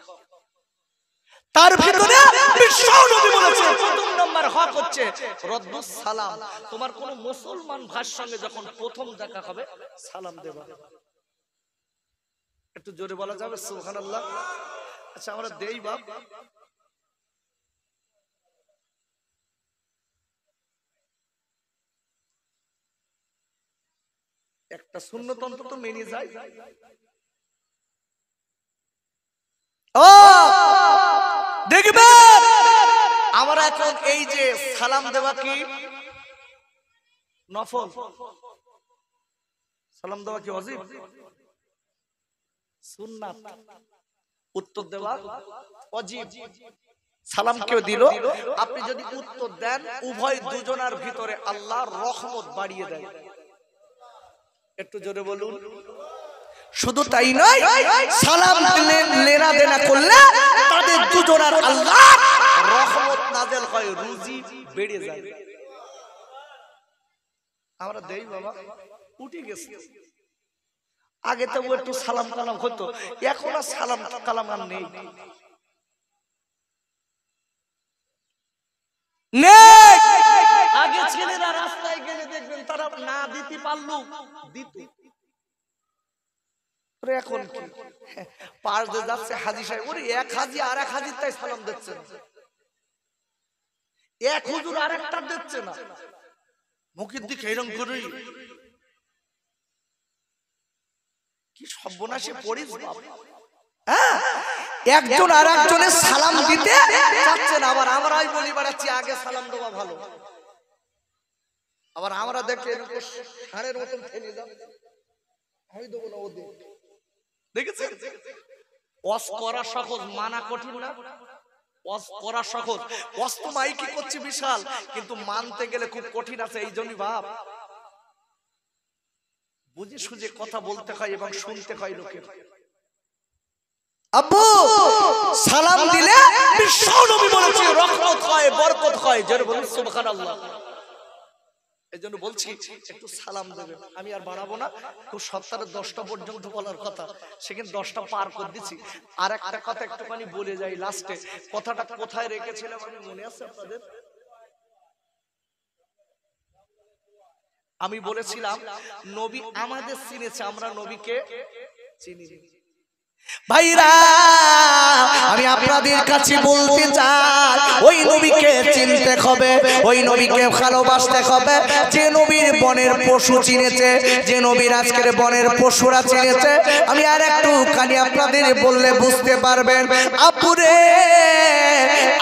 তার ভিতরে বিশ্ব নবী বলেছেন প্রথম নাম্বার হক হচ্ছে রদ্দুস সালাম। তোমার কোন মুসলমান ভাইয়ের সঙ্গে যখন প্রথম দেখা হবে সালাম দেবা। একটু জোরে বলা যাবে সুবহানাল্লাহ? আচ্ছা আমরা দেই বাপ। একটা সুন্নত অন্তত মেনে যায়। ও দেখবে আমরা এখন এই যে সালাম দেওয়া কি নফল? সালাম দেওয়া কি ওয়াজিব? সুন্নাত। উত্তর দেওয়া ওয়াজিব। সালাম কেউ দিল, আপনি যদি উত্তর দেন উভয় দুজনার ভিতরে আল্লাহর রহমত বাড়িয়ে দেয়। একটু জোরে বলুন। শুধু তাই নয়, সালাম দিলে লেনা দেনা করলে তাদের দুজনার আল্লাহ রহমত নাযিল হয়, রুজি বেড়ে যায়। আমরা দেই বাবা, উঠে গেছে। আগে তো একটু সালাম কালাম হতো, এখন আর সালাম কালাম আর নেই। আগে ছেলেরা রাস্তায় গেলে দেখবেন তারা না দিতে পারলো দিত। এখন কি পাশ দিয়ে যাচ্ছে হাজী সাহেব, ওরে এক হাজী আর এক হাজীর তাই সালাম দিচ্ছে না, এক হুজুর আর একটা দিচ্ছে না, মুখের দিকে এরকম করে কি সর্বনাশে পড়িস বাপ। একজন আর একজনের সালাম দিতে চাচ্ছে না। আবার আমরাই বলি বেড়াচ্ছি আগে সালাম দেওয়া ভালো। আবার আমরা দেখে এরকম সারের মতন ফেলে দাও, আমি দেবো না ওদের। দেখেছেন ওয়াজ করা সহজ, মানা কঠিন না? ওয়াজ করা সহজ, ওয়াজ তো মাইকি করছে বিশাল, কিন্তু মানতে গেলে খুব কঠিন আছে। এই জন্যই ভাব বুঝে সুঝে কথা বলতে হয় এবং শুনতে হয় লোকের। আব্বু সালাম দিলে বিশ্ব নবী বলেছে রহমত হয়, বরকত হয়। জোরে বলুন সুবহানাল্লাহ। এজন্য বলছি একটু সালাম দেবেন। আমি আর বাড়াবো না, খুব সপ্তাহে 10টা পর্যন্ত বলার কথা, সেখানে 10টা পার করে দিচ্ছি। আর একটা কথা একটুখানি বলে যাই লাস্টে। কথাটা কোথায় রেখেছিলাম আমি, মনে আছে আপনাদের? আমি বলেছিলাম নবী আমাদের চিনেছে, আমরা নবীকে চিনি। ভাইরা আমি আপনাদের কাছে বলতে চাই, ওই নবীকে চিনতে হবে, ওই নবীকে ভালোবাসতে হবে যে নবীর বনের পশু চিনেছে, যে নবীর আজকের বনের পশুরা চিনেছে। আমি আর একটু খালি আপনাদের বললে বুঝতে পারবেন। আপুরে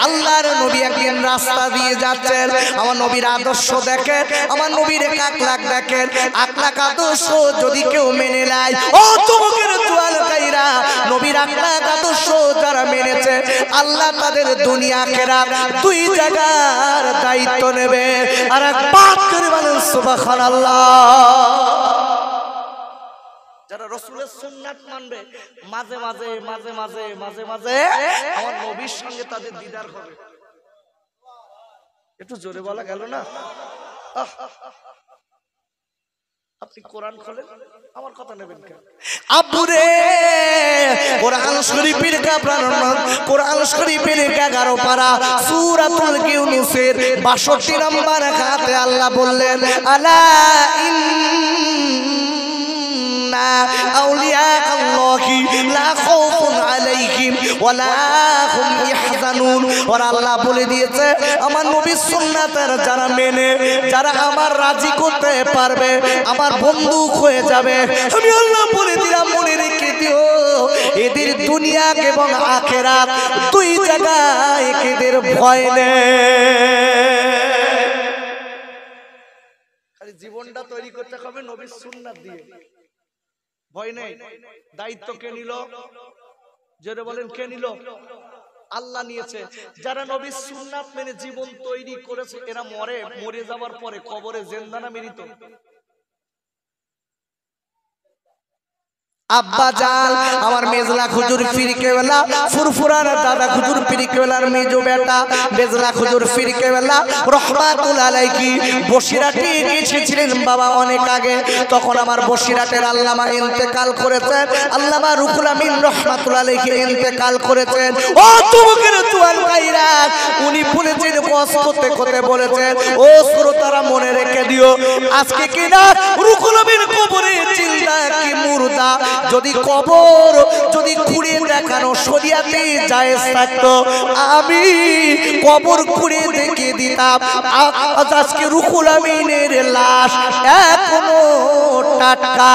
আল্লাহর নবী একদিন রাস্তা দিয়ে যাচ্ছেন, আমার নবীর আদর্শ দেখেন, আমার নবীর আকলাক দেখেন। আকলাক আদর্শ যদি কেউ মেনে নেয়, ও তোমাদের জোয়াল গাইরা, নবীর আকলাক আদর্শ যারা মেনেছে আল্লাহ তাদের দুনিয়া আখিরাত দুই জায়গার দায়িত্ব নেবে। আর একবার করে বলেন সুবহানাল্লাহ। যারা রাসূলের সুন্নাত মানবে মাঝে মাঝে মাঝে মাঝে মাঝে মাঝে আমার নবীর সঙ্গে তাদের দিদার হবে। একটু জোরে বলা গেল না? আপনি কোরআন খোলেন, আমার কথা নেবেন কেন? আব্বুরে কোরআন শরীফের কোরআন শরীফের 11 পারা সূরাতুল ইউনূসের 62 নম্বর আয়াতে আল্লাহ বললেন আলা ইন্না আউলিয়া আল্লাহি লা খাউফুন আলাইহিম ওয়ালা হুম ইয়াহজানুন। আর আল্লাহ বলে দিয়েছে আমার নবীর সুন্নাতের যারা মেনে, যারা আমার রাজি করতে পারবে, আমার বন্ধু হয়ে যাবে, আমি আল্লাহ বলে দিলাম মনে রেখে দিও এদের দুনিয়া এবং আখিরাত দুই জায়গায় এদের ভয় নেই। খালি জীবনটা তৈরি করতে হবে নবীর সুন্নাত দিয়ে, ভয় নেই। দায়িত্ব কে নিল? জোরে বলেন কে নিল? আল্লাহ নিয়েছে। যারা নবীর সুন্নাত মেনে জীবন তৈরি করেছে এরা মরে যাওয়ার পরে কবরে জিন্দা না মৃত? আব্বা জাল আমার মেজলা খুজুর ফিরকেওয়ালা ফুরফুরার দাদা খুজুর ফিরকেওয়ালার মেজো বেটা মেজলা খুজুর ফিরকেওয়ালা রহমাতুল্লাহ আলাইহি বসিরাটে এসেছিলেন বাবা অনেক আগে। তখন আমার বসিরাটের আল্লামা ইন্তেকাল করেছেন, আল্লামা রুহুল আমিন রহমাতুল্লাহ আলাইহি ইন্তেকাল করেছেন। ও তুমুকের জোয়ান ভাইরা, উনি বলেছেন কষ্ট করতে করতে বলেছেন, ও শ্রোতারা মনে রেখে দিও আজকে কিনা রুহুল আমিন কবরে চিন্তা কি মুর্দা, যদি কবর যদি খুঁড়ে দেখানো শরিয়াতে জায়েজ থাকতো আমি কবর খুঁড়ে দেখিয়ে দিতাম আজকে রুহুল আমিনের লাশ এখনো টাটকা।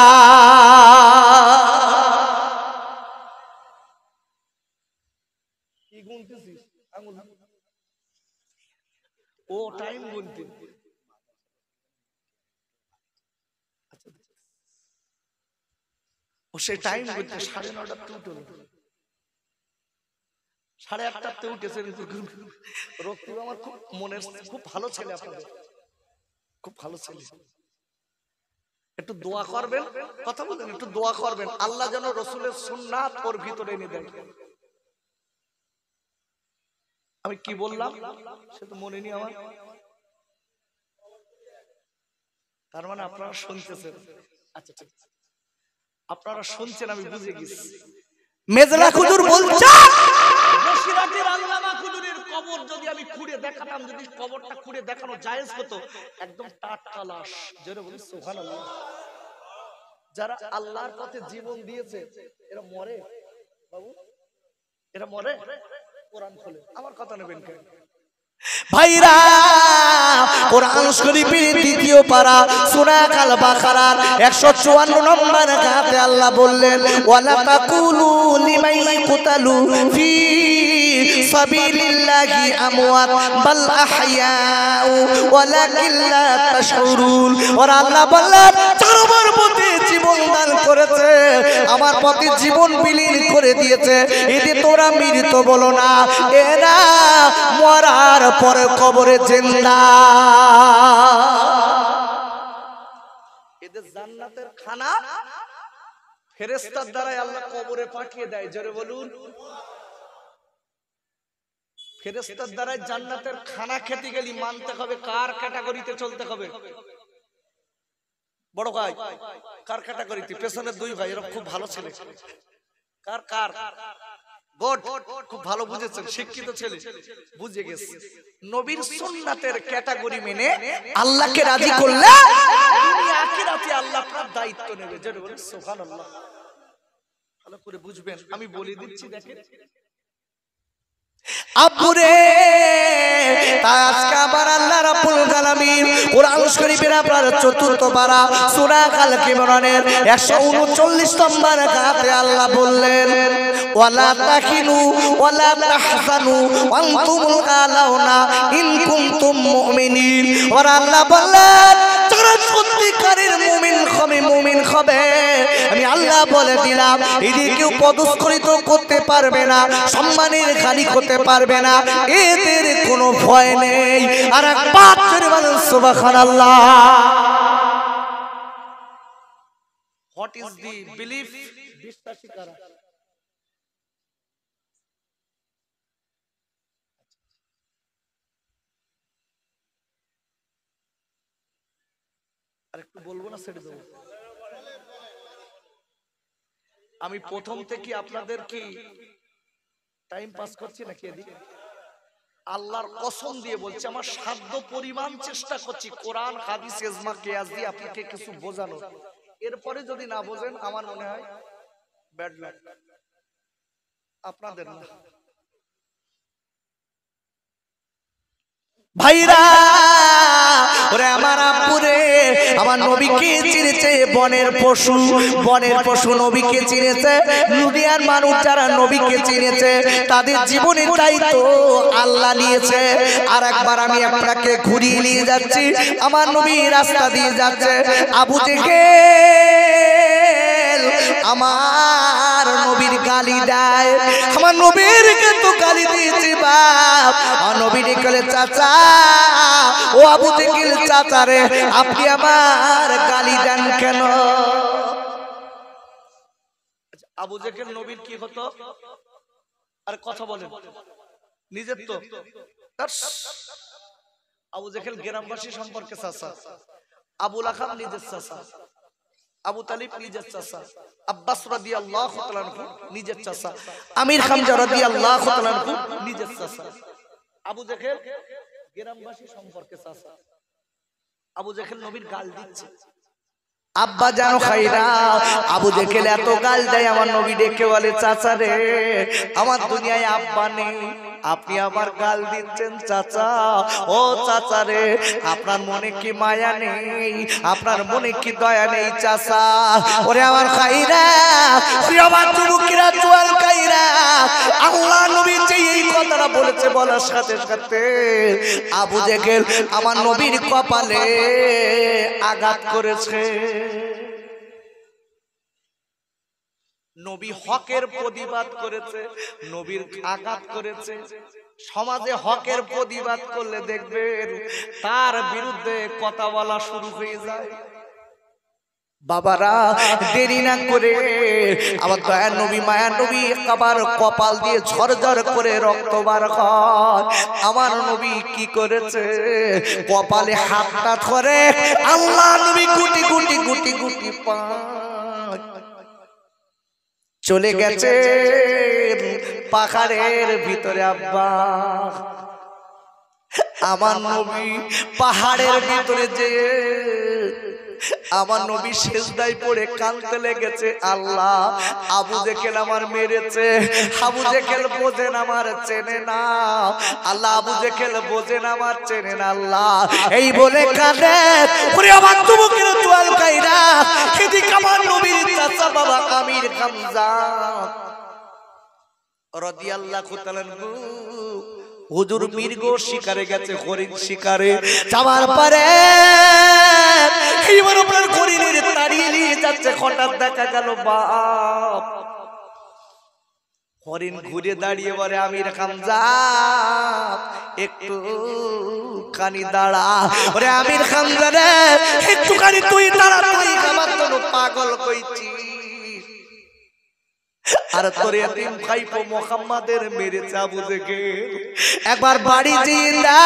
কি গুনতেছিস আঙুল? ও টাইম গুনতে। সে টাইম করতে 9:30 উঠল, 8:30 উঠেছে। রক্তিম আমার খুব মনের খুব ভালো ছেলে, আপনাদের খুব ভালো ছেলে। একটু দোয়া করবেন, কথা বলেন, একটু দোয়া করবেন আল্লাহ যেন রসুলের সুন্নাত ওর ভিতরে এনে দেয়। আমি কি বললাম সে তো মনে নেই আমার, তার মানে আপনারা শুনতেছেন। আচ্ছা ঠিক আছে, আপনারা শুনছেন, আমি বুঝে গেছি। মেজলা খুজুর বলছে বসিরাটের আল্লামা খুজুরের কবর যদি আমি খুঁড়ে দেখাতাম, যদি কবরটা খুঁড়ে দেখানো জায়েজ হতো, একদম টাটকা লাশ। জোরে বলি সুবহানাল্লাহ। যারা আল্লাহর পথে জীবন দিয়েছে এরা মরে বাবু, এরা মরে? কোরআন খোলে, আমার কথা নেবেন কেন ভাইরা? কোরআন শরীফের দ্বিতীয় পারা সূরা আল বাকারার 154 নম্বর আয়াতে আল্লাহ বললেন ওয়ালা তাকুলু লিমান ইয়াকতালু ফি সাবিলিল্লাহি আমওয়াত বাল আহইয়াউ ওয়ালাকিন লা তাশউরুন। আর আল্লাহ বললেন যারা আমার পথে জীবন দান করেছে, আমার পথে জীবন বিলীন করে দিয়েছে, এতে তোরা মৃত বলো না, এরা মরার পরে কবরে জিন্দা। এদের জান্নাতের খানা ফেরেশতার দ্বারা আল্লাহ কবরে পাঠিয়ে দেয়। জোরে বলুন, ফেরেশতার দ্বারা জান্নাতের খানা খেতে গেলে মানতে হবে কার ক্যাটাগরিতে চলতে হবে? বড় ভাই কার ক্যাটাগরিতে? পেছনের দুই ভাই এরা খুব ভালো ছেলে। কার কার গড খুব ভালো বুঝেছেন, শিক্ষিত ছেলে, বুঝে গেছে। নবীর সুন্নাতের ক্যাটাগরি মেনে আল্লাহকে রাজি করলে দুনিয়া আখিরাতে আল্লাহ আপনার দায়িত্ব নেবে। যেটা বলেন সুবহানাল্লাহ, ভালো করে বুঝবেন। আমি বলে দিচ্ছি, দেখেন আব্বুরে আজকে আবার আল্লাহ রাব্বুল আলামিন কোরআন শরীফের আপনার চতুর্থ পারা সূরা আল ইমরানের 139 নম্বর আয়াতে আল্লাহ বললেন ওয়ালা তাহিনু ওয়ালা তাহজানু ওয়া আনতুমুল আলাউনা ইন কুনতুম মুমিনিন। আর আল্লাহ বললেন যারা সত্যিকারের মুমিন হবে আমি আল্লাহ বলে দিলাম এদের কেউ পদস্খলিত করতে পারবে না, সম্মানের খালি করতে পারবে না, এদের কোনো ভয় নেই। আর একবার জোরে বলুন সুবহানাল্লাহ। What is the belief? বিশ্বাসী কারা? আরেকটু বলবো না ছেড়ে দেবো? আমি প্রথম থেকে আপনাদের কি টাইম পাস করছি নাকি? এদিকে আল্লাহর কসম দিয়ে বলছি, আমার সাধ্য পরিমাণ চেষ্টা করছি কোরআন হাদিস ইজমা কিয়াস দিয়ে আপনাকে কিছু বোঝানোর। এরপরে যদি না বোঝেন আমার মনে হয় ব্যাড লাক। আপনাদের না ভাইরা, ওরে আমার আব্বুরে, আমার নবীকে চিনেছে বনের পশু নবীকে চিনেছে। দুনিয়ার মানুষ যারা নবীকে চিনেছে তাদের জীবনের দায়িত্ব আল্লাহ নিয়েছে। আর একবার আমি আপনাকে ঘুরিয়ে নিয়ে যাচ্ছি, আমার নবী রাস্তা দিয়ে যাচ্ছে, আবু জেহেল আমার নবীর গালি দেয়, আমার নবীর কিন্তু গালি দিয়েছে বাপ। আমার নবীর গেলে চাচা, ও আবু জেহেল চাচা রে, আপনি আমার গালি দেন কেন? আবু জেহেল নবীর কি হতো? আর কথা বলেন নিজের তো। আবু জেহেল গ্রামবাসী সম্পর্কে চাচা, আবু লাহাব নিজের চাচা, আবু তালিব নিজের চাচা, আব্বাস রাদিয়াল্লাহু তাআলা আনহু নিজের চাচা, আমির হামজা রাদিয়াল্লাহু তাআলা আনহু নিজের চাচা। আবু জেহেল গ্রামবাসী সম্পর্কে চাচা। আবু জেহেল নবীর গাল দিচ্ছে। আব্বা জানো খাইরা, আবু জেহেল এত গাল দেয়, আমার নবী ডেকে বলে চাচা রে, আমার দুনিয়ায় আব্বা নেই, আপনি আমার গাল দিচ্ছেন চাচা। ও চাচা রে, আপনার মনে কি মায়া নেই, আপনার মনে কি দয়া নেই চাচা? ওরে আমার খাইরা, ওরে আমার যুবকেরা, জোয়ান খাইরা, আল্লাহ নবী যে এই কথাটা বলেছে, বলার সাথে সাথে আবু জেহেল আমার নবীর কপালে আঘাত করেছে। নবী হকের প্রতিবাদ করেছে, নবীর আঘাত করেছে। সমাজে হকের প্রতিবাদ করলে দেখবেন তার বিরুদ্ধে কথা বলা শুরু হয়ে যায়। বাবারা দেরি না করে আমার দয়ার নবী মায়ার নবী আবার কপাল দিয়ে ঝরঝর করে রক্ত বার হয়। আমার নবী কি করেছে? কপালে হাতটা ধরে আল্লাহ নবী গুটি গুটি গুটি গুটি পায় চলে গেছে পাহাড়ের ভিতরে। আব্বা আমার নবী পাহাড়ের ভিতরে যে আমার নবী সেজদায় পড়ে কাঁদতে লেগেছে, আল্লাহ আবু জেহেল আমার মেরেছে, আবু জেহেল বোঝেন আমার চেনে না, আল্লাহ আবু জেহেল বোঝেন আমার চেনে না আল্লাহ, এই বলে কাঁদে। ওরে আমার যুবকের তোয়াল কাইরা, এদিকে আমার নবীর চাচা বাবা আমির হামজা রাদিয়াল্লাহু তাআলা হুজুর মৃগ শিকারে গেছে, হরিণ শিকারে যাওয়ার পরে এইবার আপনার হরিণের তাড়িয়ে নিয়ে যাচ্ছে। হঠাৎ দেখা গেল বাপ হরিণ ঘুরে দাঁড়িয়ে বলে, আমির হামজা একটু কানি দাঁড়া। ওরে আমির হামজা রে, একটুখানি তুই দাঁড়া, তুই আমার জন্য পাগল কইছি। আর তোর এতিম ভাইপো মুহাম্মাদের মেরেছে আবু জেহেল, একবার বাড়ি দিয়ে না,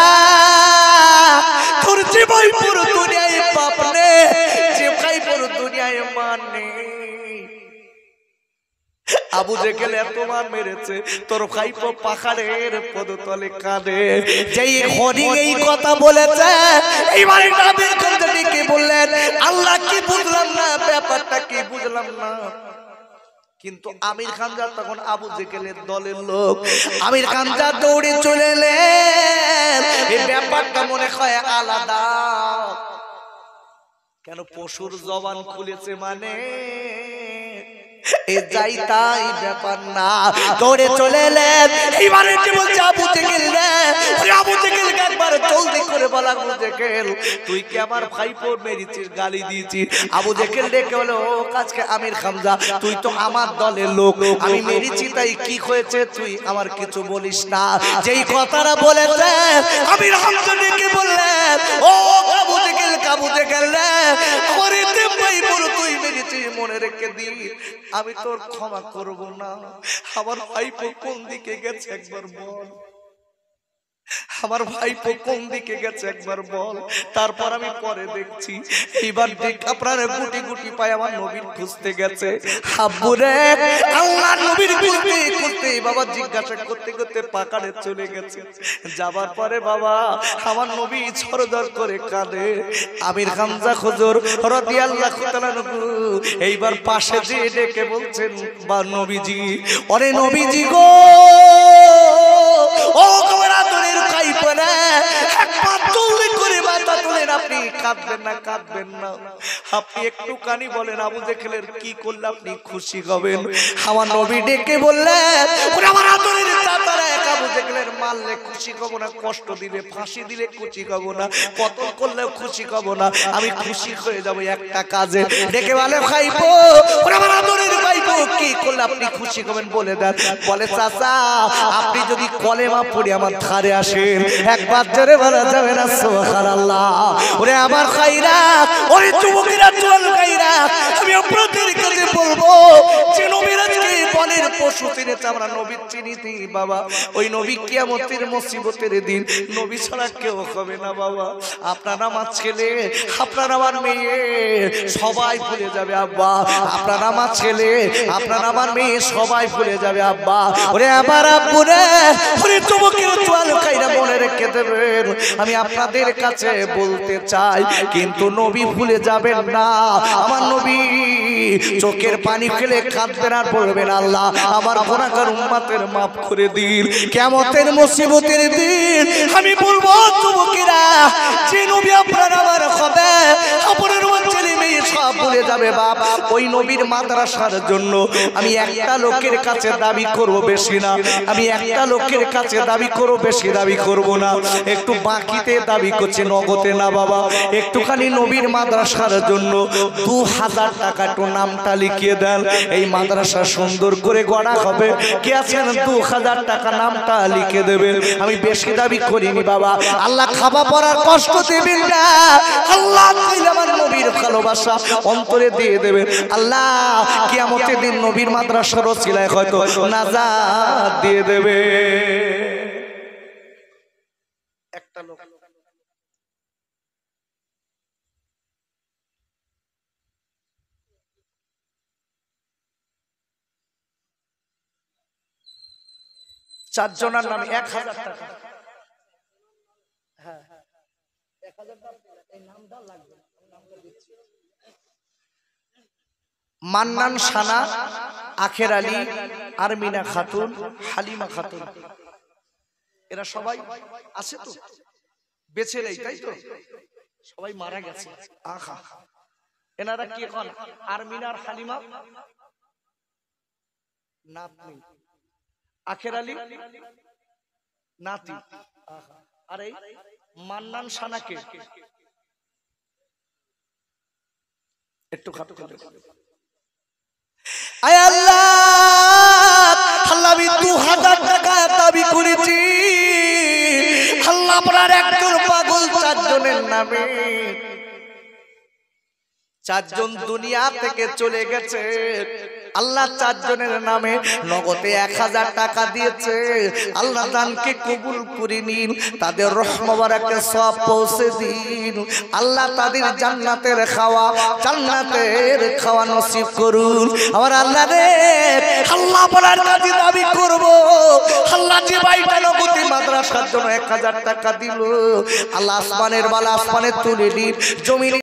তোর যে ভাই পুরো দুনিয়ায় বাপ নে, যে ভাই পুরো দুনিয়ায় মান নেই। আবু জেহেল এতবার মেরেছে, তোর ভাইপো পাহাড়ের পদতলে কাঁদে। যেই হরিণ এই কথা বলেছে, এইবার নবীর কাছে ডেকে বললেন, আল্লাহ কি বুঝলাম না, ব্যাপারটা কি বুঝলাম না। কিন্তু আমির হামজা তখন আবু জেহেলের দলের লোক, আমির হামজা দৌড়ে চলে এলেন। এই ব্যাপারটা মনে হয় আলাদা, কেন পশুর জবান খুলেছে মানে এই যাই তাই ব্যাপার না, দৌড়ে চলে এলেন। এইবারে কি বলছে আবু জেহেল রে, আবু জেহেল একবার জলদি করে বলা, আবু জেহেল তুই কি আমার ভাইপোর মেরেছিস, গালি দিয়েছিস? আবু জেহেল ডেকে বলে, ও কাজকে আমির হামজা তুই তো আমার দলের লোক, আমি মেরেছি তাই কি হয়েছে তুই আমার কিছু বলিস না। যেই কথাটা বলেছে আমির হামজা ডেকে বললেন, ও আবু জেহেল, আবু জেহেল রে, আমার এতে ভাইপোর তুই মেরেছিস, মনে রেখে দি আমি তোর ক্ষমা করব না। আমার ভাইপো কোন দিকে গেছে একবার বল। আমার ভাইপো কোন দিকে গেছে একবার বল, তারপর আমি পরে দেখছি। এবার দেখ আপনার গুটি গুটি পায় আমার নবীর খুঁজতে গেছে। আব্বুরে আল্লাহ নবীর খুঁজতে খুঁজতে বাবা জিজ্ঞাসা করতে করতে পাকাড়ে চলে গেছে। যাবার পরে বাবা আমার নবী ছরদর করে কাঁদে। আমির হামজা হুজুর রাদিয়াল্লাহু তাআলা এইবার পাশে যেয়ে ডেকে বলছেন, বা নবীজি, ওরে নবীজি গো, ও গোবরাতনের কাইপনা একবার জলদি করে মাথা তোলেন, আপনি কাঁদবেন না, কাঁদবেন না, আপনি একটু কানি বলেন আবু জেহেলের কি করলে আপনি খুশি হবেন। আমার নবী ডেকে বললেন, ওরে আমার আদরের চাচারা, এক আবু জেহেলের মারলে খুশি হব না, কষ্ট দিলে ফাঁসি দিলে খুশি হব না, কতল করলেও খুশি হব না, আমি খুশি হয়ে যাব একটা কাজে। ডেকে বলে ভাইপো, ওরে আমার আদরের ভাইপো, কি করলে আপনি খুশি হবেন বলে দেন। বলে চাচা, আপনি যদি কলেমা পড়ে আমার ধারে আসেন, একবার জোরে বলা যাবে না সুবহানাল্লাহ। ওরে আমার খাইরা, ওরে যুবকেরা চল খাইরা, আমি আপনাদের কাছে বলবো যে নবীর আজকে বনের পশু চিনেছে, আমরা নবী চিনিনি বাবা। ওই নবী কিয়ামতের মুসিবতের দিন নবী ছাড়া কেউ হবে না বাবা। আপনার আমার ছেলে, আপনার আমার মেয়ে সবাই ভুলে যাবে আব্বা, আপনার আমার ছেলে, আপনার আমার মেয়ে সবাই ভুলে যাবে আব্বা। ওরে আমার আব্বুরে, ওরে যুবকেরা চল খাইরা মনে রেখে দেবেন, আমি আপনাদের কাছে বলতে চাই, কিন্তু নবী ভুলে যাবেন না। আমার নবী চোখের পানি ফেলে কাঁদবেন আর বলবেন, আল্লাহ আমার গুনাহগার উম্মতের মাফ করে দিন। কিয়ামতের মুসিবতের দিন আমি বলবো যুবকেরা, যে নবী আপনার আমার হবে, আপনার ছেলে মেয়ে সব ভুলে যাবে বাবা। ওই নবীর মাদ্রাসার জন্য আমি একটা লোকের কাছে দাবি করব বেশি না, আমি একটা লোকের কাছে দাবি করব বেশি দাবি করব না, একটু বাকিতে দাবি করছি, নগদে না বাবা। একটুখানি নবীর মাদ্রাসার জন্য 2000 টাকা একটু নামটা লিখিয়ে দেন, এই মাদ্রাসা সুন্দর করে গড়া হবে। কে আছেন 2000 টাকা নামটা লিখে দেবেন? আমি বেশি দাবি করিনি বাবা, আল্লাহ খাওয়া পড়ার কষ্ট দেবেন না, আল্লাহ আমার নবীর ভালোবাসা অন্তরে দিয়ে দেবেন। আল্লাহ কিয়ামতের দিন নবীর মাদ্রাসার ওসিলায় হয়তো নাজাত দিয়ে দেবে। একটা লোক চারজনের নামে 1000 টাকা, হ্যাঁ 1000 টাকা, এই নামটা লাগবে, নামটা দিচ্ছি। মান্নান সানা, আখের আলী, আরমিনা খাতুন, হালিমা খাতুন, এরা সবাই আছে তো, বেঁচে নেই তাই তো, সবাই মারা গেছে। আহা, এনারা কি এখন আরমিনা আর হালিমা নাতনি, আখের আলী নাতি, আর এই মান্নান সানাকে একটু খাটো করে আয় আল্লাহ, আল্লাহ আমি 2000 টাকা দাবি করেছি, আল্লাহ আপনার একজন পাগল চারজনের নামে, চারজন দুনিয়া থেকে চলে গেছে, আল্লাহ চারজনের নামে নগদে 1000 টাকা দিয়েছে, আল্লাহ দানকে কবুল করে নিন, তাদের রহমত মোবারকে সওয়াব পৌঁছে দিন, আল্লাহ তাদের জান্নাতের খাওয়া নসিব করুন। আমার আল্লাহ রে, আল্লাহ বলার কাছে দাবি করব, আল্লাহ যে ভাইটা নগদে মাদ্রাসার জন্য 1000 টাকা দিল, আল্লাহ আসমানের বালা আসমানে তুলে দিন, জমিনে